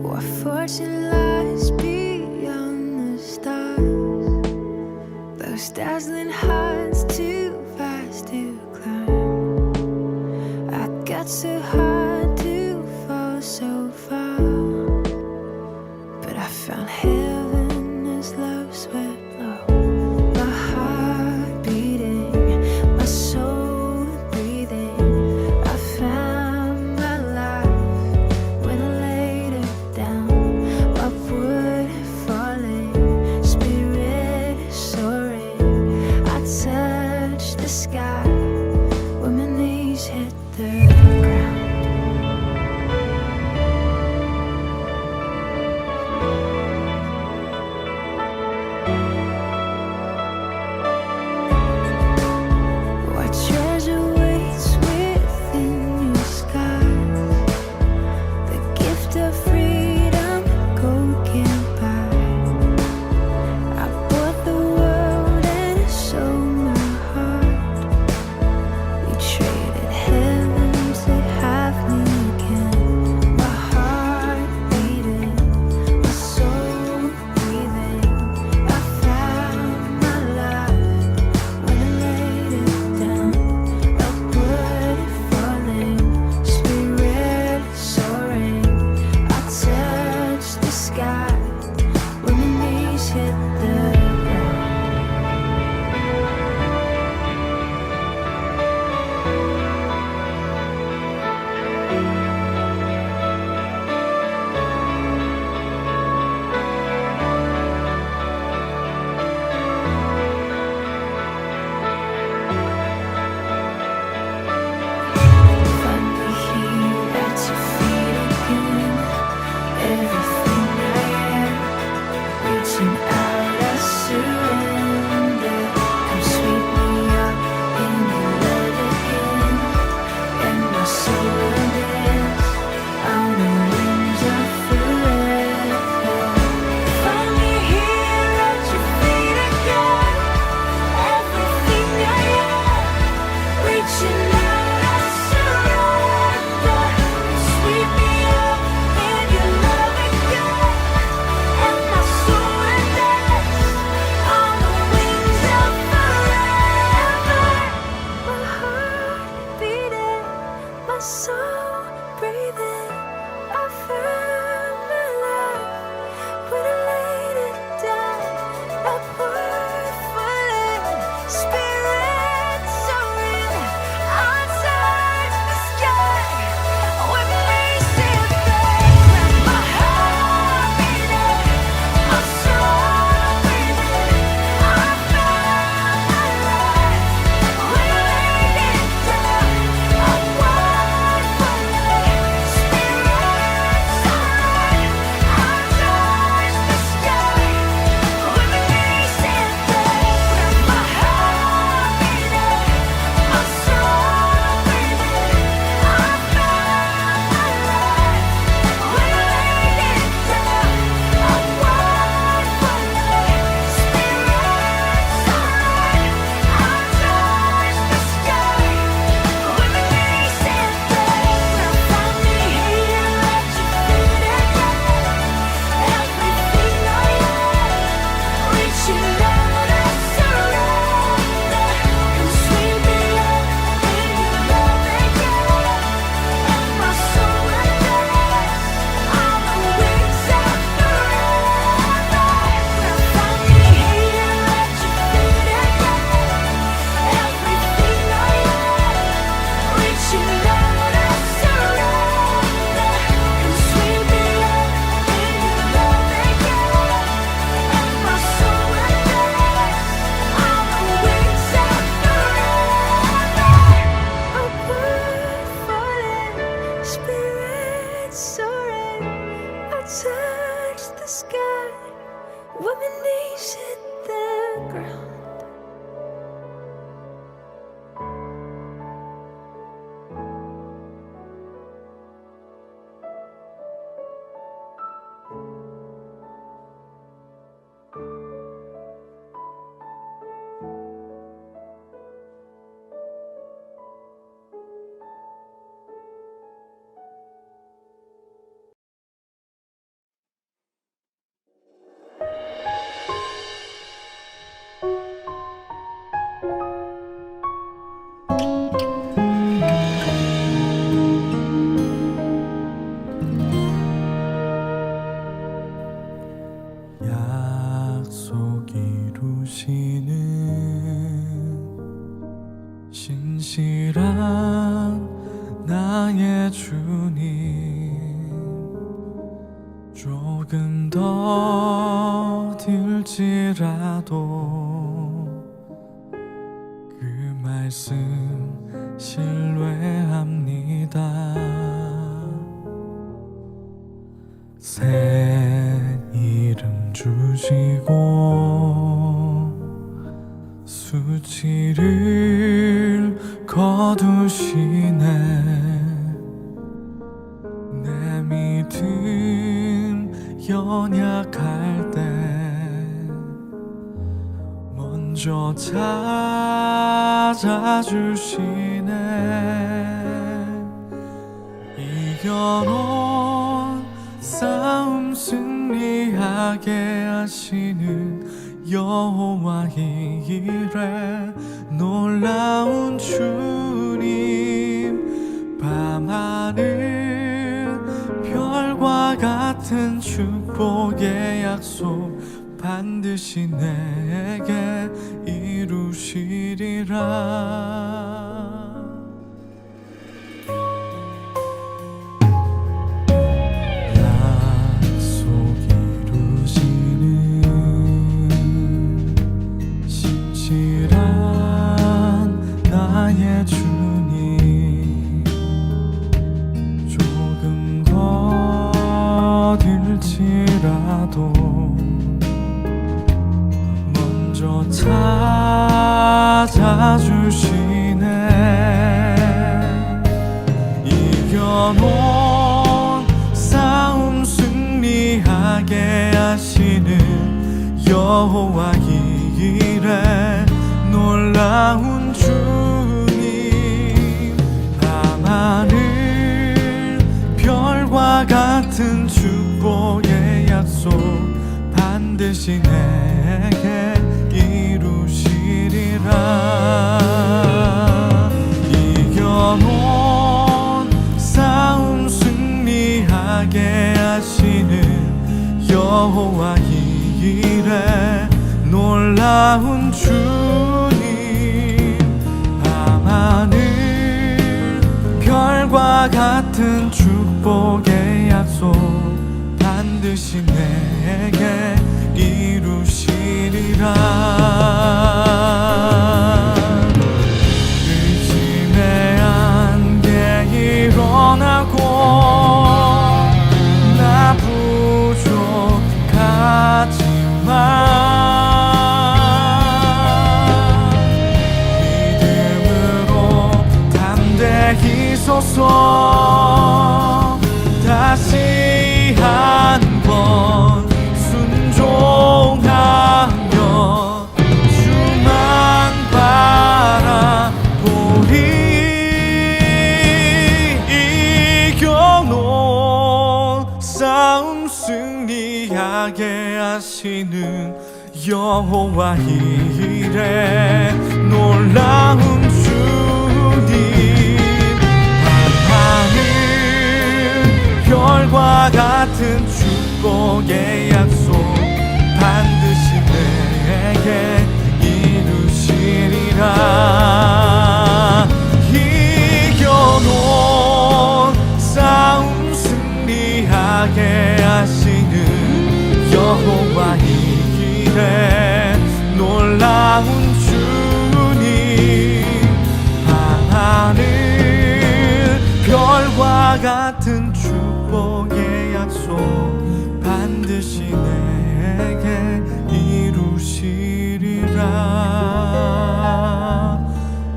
What fortune lies beyond the stars? Those dazzling heights too fast to climb. I got so high to fall so far, but I found heaven as love swept low. My heart beating, my soul breathing. I found my life when I laid it down. Upward falling, spirit soaring. I touched the sky when my knees hit the ground. What treasure waits within your skies? The gift of freedom, gold can't buy. I bought the world and sold my heart. We traded heaven to have me again. My heart beating, my soul breathing. I found my life when I laid it down. Upward falling, spirit soaring. I touched the sky when my knees hit the ground. Finally here at your feet again. Everything I am, reaching out, I surrender. Come sweep me up in your love again, and my soul will dance on the wings of forever. Finally here at your feet again. Everything I am, reaching out, I surrender. Sweep me up in your love again, and my soul will dance on the wings of forever. My heart beating, my soul breathing. I found my life when I laid it down. Upward falling, spirit soaring. I touched the sky when my knees hit the ground. My heart beating, my soul breathing. I found my life when I laid it down. Upward 신실한 나의 주님, 조금 더 들지라도 그 말씀 신뢰합니다. 새 이름 주시고 수치를 거두시네. 내 믿음 연약할 때 먼저 찾아주시네. 이겨놓은 싸움 승리하게 하시는 여호와의 일에 놀라운 주님, 밤하늘 별과 같은 축복의 약속 반드시 내게 이루시리라. 나의 주님, 조금 더 들지라도 먼저 찾아주시네. 이겨놓은 싸움 승리하게 하시는 여호와의 일에 놀라운 주님, 밤하늘 별과 같은 축복의 약속 반드시 내게 이루시리라. 이겨놓은 싸움 승리하게 하시는 여호와의 일에 놀라운 주님, 밤하늘 별과 같은 축복의 약속 반드시 내게 이루시리라. 의심의 안개 일어나고 나 부족하지만 있어서 다시 한번 순종하며 주만 바라보리. 이겨놓은 싸움 승리하게 하시는 여호와의 일에 놀라운 별과 같은 축복의 약속 반드시 내게 이루시리라. 이겨놓은 싸움 승리하게 하시는 여호와의 일에 놀라운 주님, 하늘 별과 같은 축복의 약속 반드시 내게 이루시리라.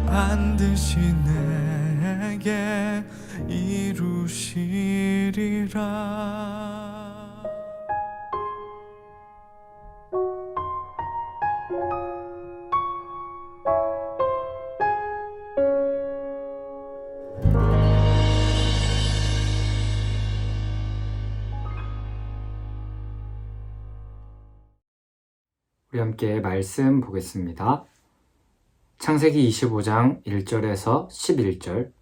반드시 내게 이루시리라. 우리 함께 말씀 보겠습니다. 창세기 25장 1절에서 11절.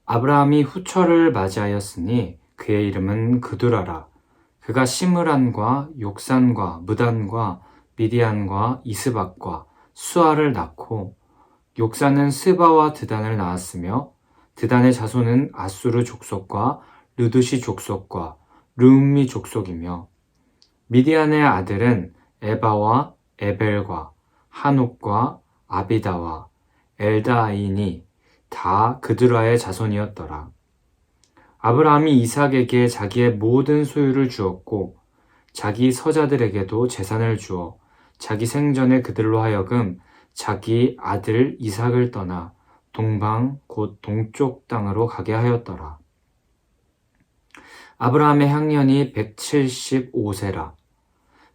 아브라함이 후처를 맞이하였으니 그의 이름은 그두라라. 그가 시므란과 욕산과 무단과 미디안과 이스박과 수아를 낳고 욕사는 스바와 드단을 낳았으며 드단의 자손은 아수르 족속과 르두시 족속과 르움미 족속이며 미디안의 아들은 에바와 에벨과 한옥과 아비다와 엘다아인이 다 그드라의 자손이었더라. 아브라함이 이삭에게 자기의 모든 소유를 주었고 자기 서자들에게도 재산을 주어 자기 생전에 그들로 하여금 자기 아들 이삭을 떠나 동방 곧 동쪽 땅으로 가게 하였더라. 아브라함의 향년이 175세라.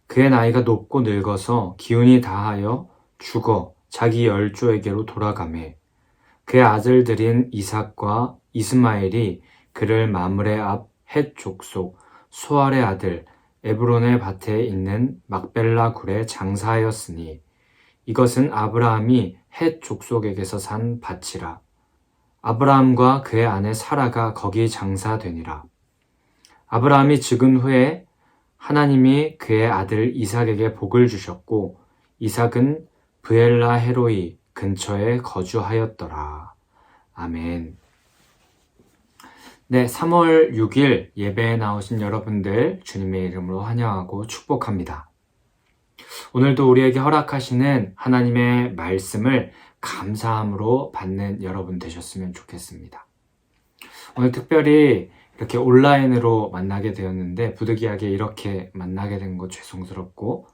그의 나이가 높고 늙어서 기운이 다하여 죽어 자기 열조에게로 돌아가매 그의 아들들인 이삭과 이스마엘이 그를 마므레 앞 헷 족속 수알의 아들 에브론의 밭에 있는 막벨라 굴에 장사하였으니 이것은 아브라함이 헷 족속에게서 산 밭이라. 아브라함과 그의 아내 사라가 거기 장사되니라. 아브라함이 죽은 후에 하나님이 그의 아들 이삭에게 복을 주셨고 이삭은 브엘라 헤로이 근처에 거주하였더라. 아멘. 네, 3월 6일 예배에 나오신 여러분들 주님의 이름으로 환영하고 축복합니다. 오늘도 우리에게 허락하시는 하나님의 말씀을 감사함으로 받는 여러분 되셨으면 좋겠습니다. 오늘 특별히 이렇게 온라인으로 만나게 되었는데 부득이하게 이렇게 만나게 된 것 죄송스럽고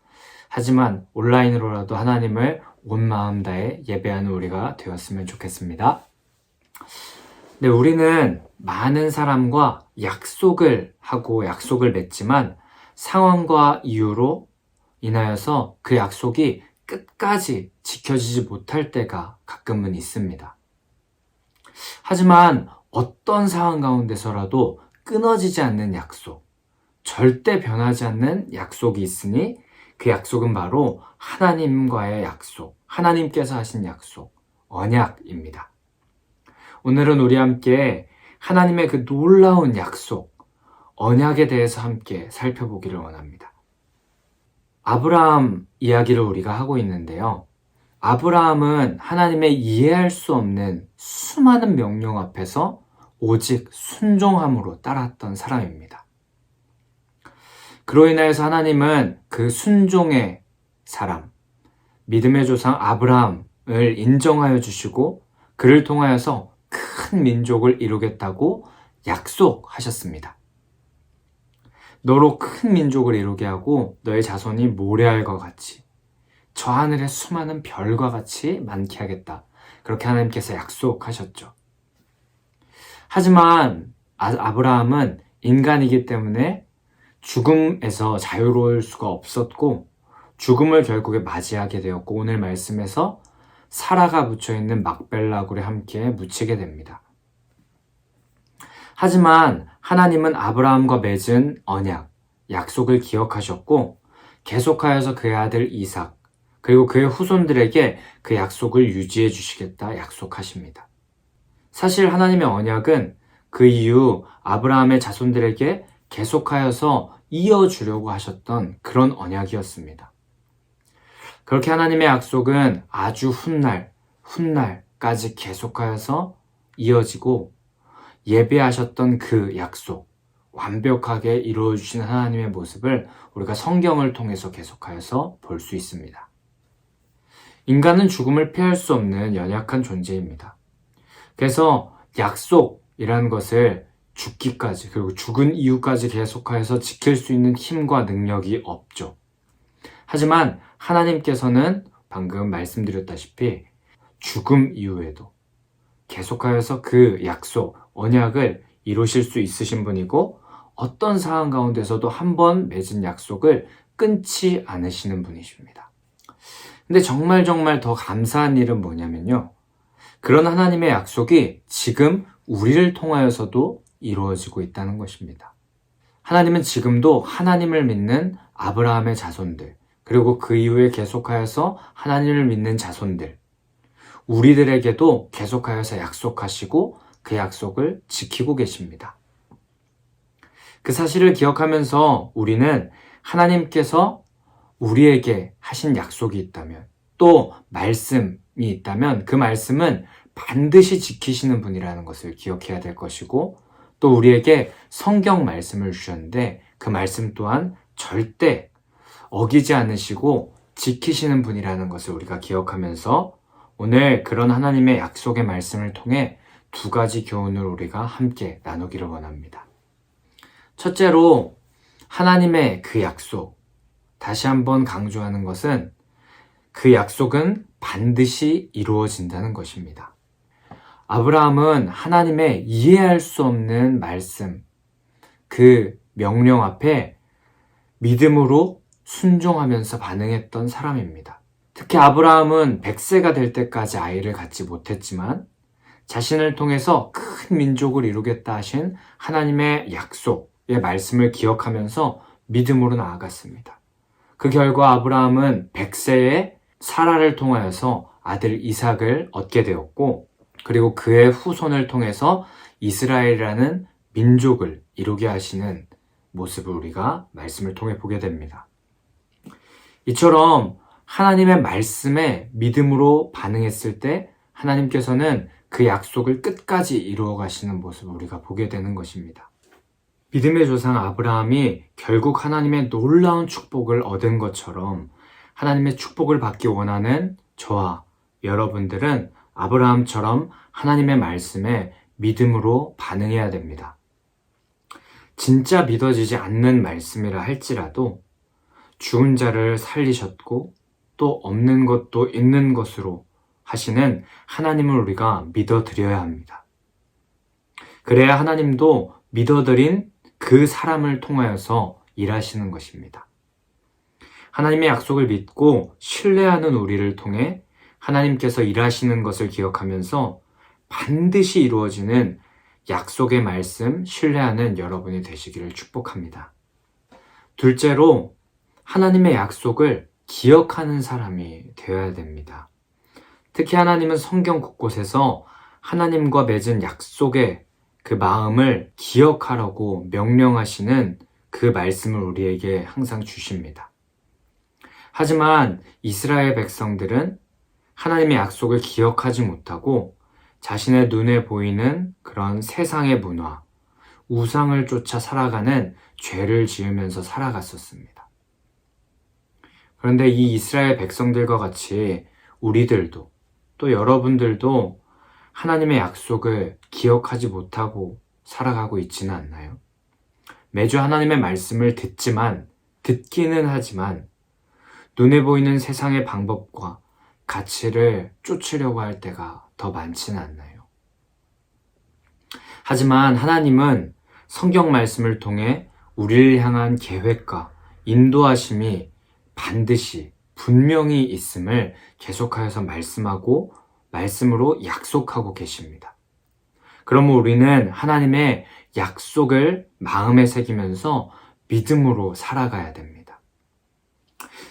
하지만 온라인으로라도 하나님을 온 마음 다해 예배하는 우리가 되었으면 좋겠습니다. 네, 우리는 많은 사람과 약속을 하고 약속을 맺지만 상황과 이유로 인하여서 그 약속이 끝까지 지켜지지 못할 때가 가끔은 있습니다. 하지만 어떤 상황 가운데서라도 끊어지지 않는 약속, 절대 변하지 않는 약속이 있으니 그 약속은 바로 하나님과의 약속, 하나님께서 하신 약속, 언약입니다. 오늘은 우리 함께 하나님의 그 놀라운 약속, 언약에 대해서 함께 살펴보기를 원합니다. 아브라함 이야기를 우리가 하고 있는데요. 아브라함은 하나님의 이해할 수 없는 수많은 명령 앞에서 오직 순종함으로 따랐던 사람입니다. 그로 인하여서 하나님은 그 순종의 사람, 믿음의 조상 아브라함을 인정하여 주시고 그를 통하여서 큰 민족을 이루겠다고 약속하셨습니다. 너로 큰 민족을 이루게 하고 너의 자손이 모래알과 같이 저 하늘의 수많은 별과 같이 많게 하겠다. 그렇게 하나님께서 약속하셨죠. 하지만 아브라함은 인간이기 때문에 죽음에서 자유로울 수가 없었고 죽음을 결국에 맞이하게 되었고 오늘 말씀에서 사라가 묻혀있는 막벨라 굴에 함께 묻히게 됩니다. 하지만 하나님은 아브라함과 맺은 언약, 약속을 기억하셨고 계속하여서 그의 아들 이삭 그리고 그의 후손들에게 그 약속을 유지해 주시겠다 약속하십니다. 사실 하나님의 언약은 그 이후 아브라함의 자손들에게 계속하여서 이어주려고 하셨던 그런 언약이었습니다. 그렇게 하나님의 약속은 아주 훗날까지 계속하여서 이어지고 예배하셨던 그 약속, 완벽하게 이루어주신 하나님의 모습을 우리가 성경을 통해서 계속하여서 볼 수 있습니다. 인간은 죽음을 피할 수 없는 연약한 존재입니다. 그래서 약속이라는 것을 죽기까지 그리고 죽은 이후까지 계속하여서 지킬 수 있는 힘과 능력이 없죠. 하지만 하나님께서는 방금 말씀드렸다시피 죽음 이후에도 계속하여서 그 약속, 언약을 이루실 수 있으신 분이고 어떤 상황 가운데서도 한번 맺은 약속을 끊지 않으시는 분이십니다. 근데 정말 더 감사한 일은 뭐냐면요. 그런 하나님의 약속이 지금 우리를 통하여서도 이루어지고 있다는 것입니다. 하나님은 지금도 하나님을 믿는 아브라함의 자손들, 그리고 그 이후에 계속하여서 하나님을 믿는 자손들, 우리들에게도 계속하여서 약속하시고 그 약속을 지키고 계십니다. 그 사실을 기억하면서 우리는 하나님께서 우리에게 하신 약속이 있다면 또 말씀, 있다면 그 말씀은 반드시 지키시는 분이라는 것을 기억해야 될 것이고, 또 우리에게 성경 말씀을 주셨는데 그 말씀 또한 절대 어기지 않으시고 지키시는 분이라는 것을 우리가 기억하면서 오늘 그런 하나님의 약속의 말씀을 통해 두 가지 교훈을 우리가 함께 나누기를 원합니다. 첫째로 하나님의 그 약속, 다시 한번 강조하는 것은 그 약속은 반드시 이루어진다는 것입니다. 아브라함은 하나님의 이해할 수 없는 말씀, 그 명령 앞에 믿음으로 순종하면서 반응했던 사람입니다. 특히 아브라함은 100세가 될 때까지 아이를 갖지 못했지만 자신을 통해서 큰 민족을 이루겠다 하신 하나님의 약속의 말씀을 기억하면서 믿음으로 나아갔습니다. 그 결과 아브라함은 100세에 사라를 통하여서 아들 이삭을 얻게 되었고, 그리고 그의 후손을 통해서 이스라엘이라는 민족을 이루게 하시는 모습을 우리가 말씀을 통해 보게 됩니다. 이처럼 하나님의 말씀에 믿음으로 반응했을 때 하나님께서는 그 약속을 끝까지 이루어 가시는 모습을 우리가 보게 되는 것입니다. 믿음의 조상 아브라함이 결국 하나님의 놀라운 축복을 얻은 것처럼 하나님의 축복을 받기 원하는 저와 여러분들은 아브라함처럼 하나님의 말씀에 믿음으로 반응해야 됩니다. 진짜 믿어지지 않는 말씀이라 할지라도 죽은 자를 살리셨고 또 없는 것도 있는 것으로 하시는 하나님을 우리가 믿어드려야 합니다. 그래야 하나님도 믿어드린 그 사람을 통하여서 일하시는 것입니다. 하나님의 약속을 믿고 신뢰하는 우리를 통해 하나님께서 일하시는 것을 기억하면서 반드시 이루어지는 약속의 말씀 신뢰하는 여러분이 되시기를 축복합니다. 둘째로 하나님의 약속을 기억하는 사람이 되어야 됩니다. 특히 하나님은 성경 곳곳에서 하나님과 맺은 약속의 그 마음을 기억하라고 명령하시는 그 말씀을 우리에게 항상 주십니다. 하지만 이스라엘 백성들은 하나님의 약속을 기억하지 못하고 자신의 눈에 보이는 그런 세상의 문화, 우상을 쫓아 살아가는 죄를 지으면서 살아갔었습니다. 그런데 이 이스라엘 백성들과 같이 우리들도 또 여러분들도 하나님의 약속을 기억하지 못하고 살아가고 있지는 않나요? 매주 하나님의 말씀을 듣기는 하지만 눈에 보이는 세상의 방법과 가치를 쫓으려고 할 때가 더 많지는 않나요? 하지만 하나님은 성경 말씀을 통해 우리를 향한 계획과 인도하심이 반드시 분명히 있음을 계속하여서 말씀하고 말씀으로 약속하고 계십니다. 그러면 우리는 하나님의 약속을 마음에 새기면서 믿음으로 살아가야 됩니다.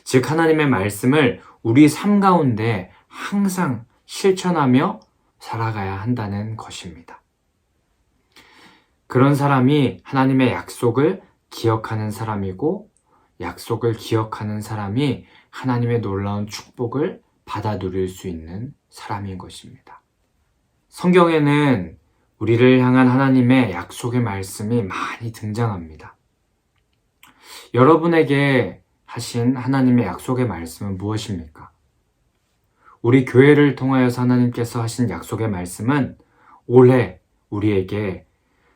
즉 하나님의 말씀을 우리 삶 가운데 항상 실천하며 살아가야 한다는 것입니다. 그런 사람이 하나님의 약속을 기억하는 사람이고, 약속을 기억하는 사람이 하나님의 놀라운 축복을 받아 누릴 수 있는 사람인 것입니다. 성경에는 우리를 향한 하나님의 약속의 말씀이 많이 등장합니다. 여러분에게 하신 하나님의 약속의 말씀은 무엇입니까? 우리 교회를 통하여서 하나님께서 하신 약속의 말씀은 올해 우리에게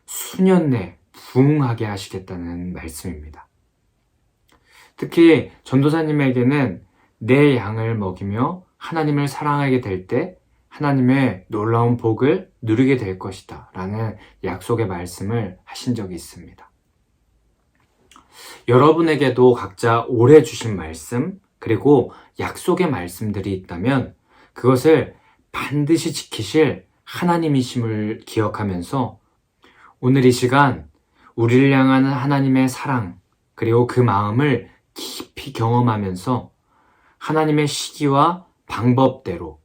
수년 내 부흥하게 하시겠다는 말씀입니다. 특히 전도사님에게는 내 양을 먹이며 하나님을 사랑하게 될 때 하나님의 놀라운 복을 누리게 될 것이다 라는 약속의 말씀을 하신 적이 있습니다. 여러분에게도 각자 올해 주신 말씀 그리고 약속의 말씀들이 있다면 그것을 반드시 지키실 하나님이심을 기억하면서 오늘 이 시간 우리를 향하는 하나님의 사랑 그리고 그 마음을 깊이 경험하면서 하나님의 시기와 방법대로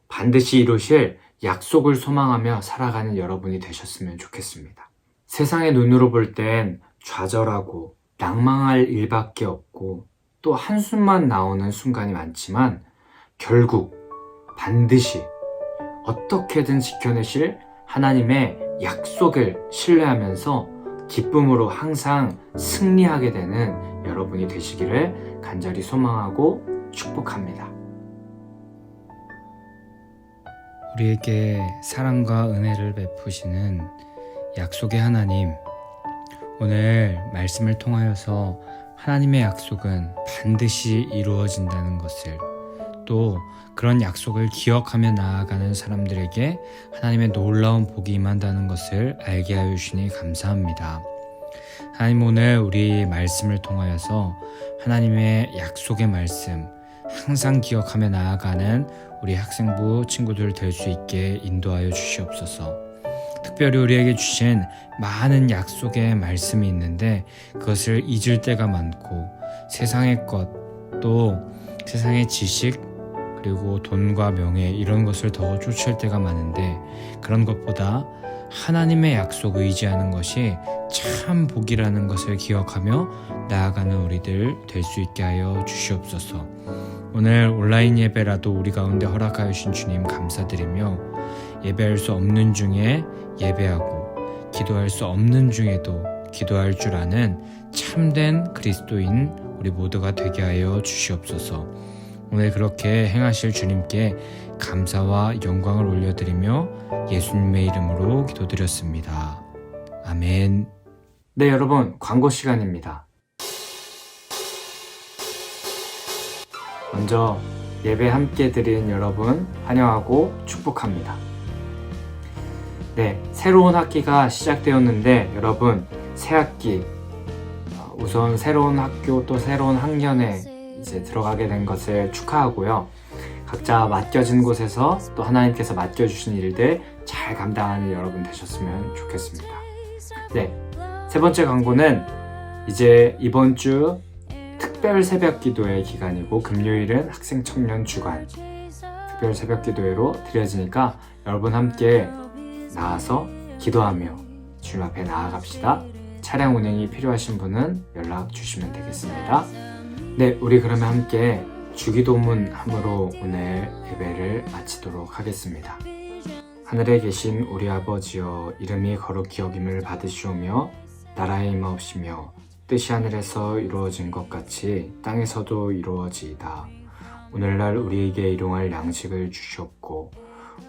반드시 이루실 약속을 소망하며 살아가는 여러분이 되셨으면 좋겠습니다. 세상의 눈으로 볼 땐 좌절하고 낭망할 일밖에 없고 또 한숨만 나오는 순간이 많지만 결국 반드시 어떻게든 지켜내실 하나님의 약속을 신뢰하면서 기쁨으로 항상 승리하게 되는 여러분이 되시기를 간절히 소망하고 축복합니다. 우리에게 사랑과 은혜를 베푸시는 약속의 하나님, 오늘 말씀을 통하여서 하나님의 약속은 반드시 이루어진다는 것을, 또 그런 약속을 기억하며 나아가는 사람들에게 하나님의 놀라운 복이 임한다는 것을 알게 하여 주시니 감사합니다. 하나님, 오늘 우리 말씀을 통하여서 하나님의 약속의 말씀 항상 기억하며 나아가는 우리 학생부 친구들 될 수 있게 인도하여 주시옵소서. 특별히 우리에게 주신 많은 약속의 말씀이 있는데 그것을 잊을 때가 많고, 세상의 것, 또 세상의 지식, 그리고 돈과 명예 이런 것을 더 쫓을 때가 많은데, 그런 것보다 하나님의 약속 의지하는 것이 참 복이라는 것을 기억하며 나아가는 우리들 될 수 있게 하여 주시옵소서. 오늘 온라인 예배라도 우리 가운데 허락하여 주신 주님 감사드리며, 예배할 수 없는 중에 예배하고 기도할 수 없는 중에도 기도할 줄 아는 참된 그리스도인 우리 모두가 되게 하여 주시옵소서. 오늘 그렇게 행하실 주님께 감사와 영광을 올려드리며 예수님의 이름으로 기도드렸습니다. 아멘. 네, 여러분, 광고 시간입니다. 먼저 예배 함께 드린 여러분 환영하고 축복합니다. 네, 새로운 학기가 시작되었는데 여러분, 새 학기, 우선 새로운 학교 또 새로운 학년에 이제 들어가게 된 것을 축하하고요. 각자 맡겨진 곳에서 또 하나님께서 맡겨주신 일들 잘 감당하는 여러분 되셨으면 좋겠습니다. 네, 세 번째 광고는 이제 이번 주 특별 새벽 기도회 기간이고, 금요일은 학생 청년 주간 특별 새벽 기도회로 드려지니까 여러분 함께 나와서 기도하며 주님 앞에 나아갑시다. 차량 운행이 필요하신 분은 연락 주시면 되겠습니다. 네, 우리 그러면 함께 주기도문 함으로 오늘 예배를 마치도록 하겠습니다. 하늘에 계신 우리 아버지여, 이름이 거룩히 여김을 받으시오며 나라의 임하옵시며 뜻이 하늘에서 이루어진 것 같이 땅에서도 이루어지이다. 오늘날 우리에게 일용할 양식을 주시옵고,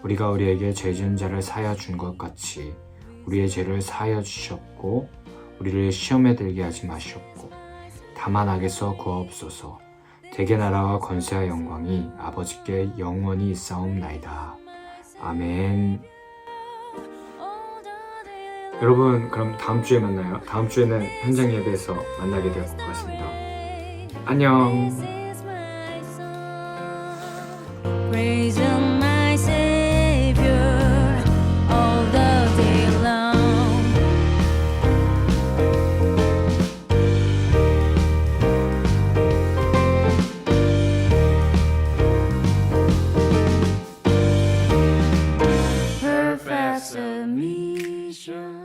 우리가 우리에게 죄 지은 자를 사하여 준 것 같이 우리의 죄를 사하여 주시옵고, 우리를 시험에 들게 하지 마시옵고, 다만 악에서 구하옵소서. 대개 나라와 권세와 영광이 아버지께 영원히 있사옵나이다. 아멘. 여러분, 그럼 다음 주에 만나요. 다음 주에는 현장 예배에서 만나게 될 것 같습니다. 안녕. Praise my Savior all the day long. Perfect submission.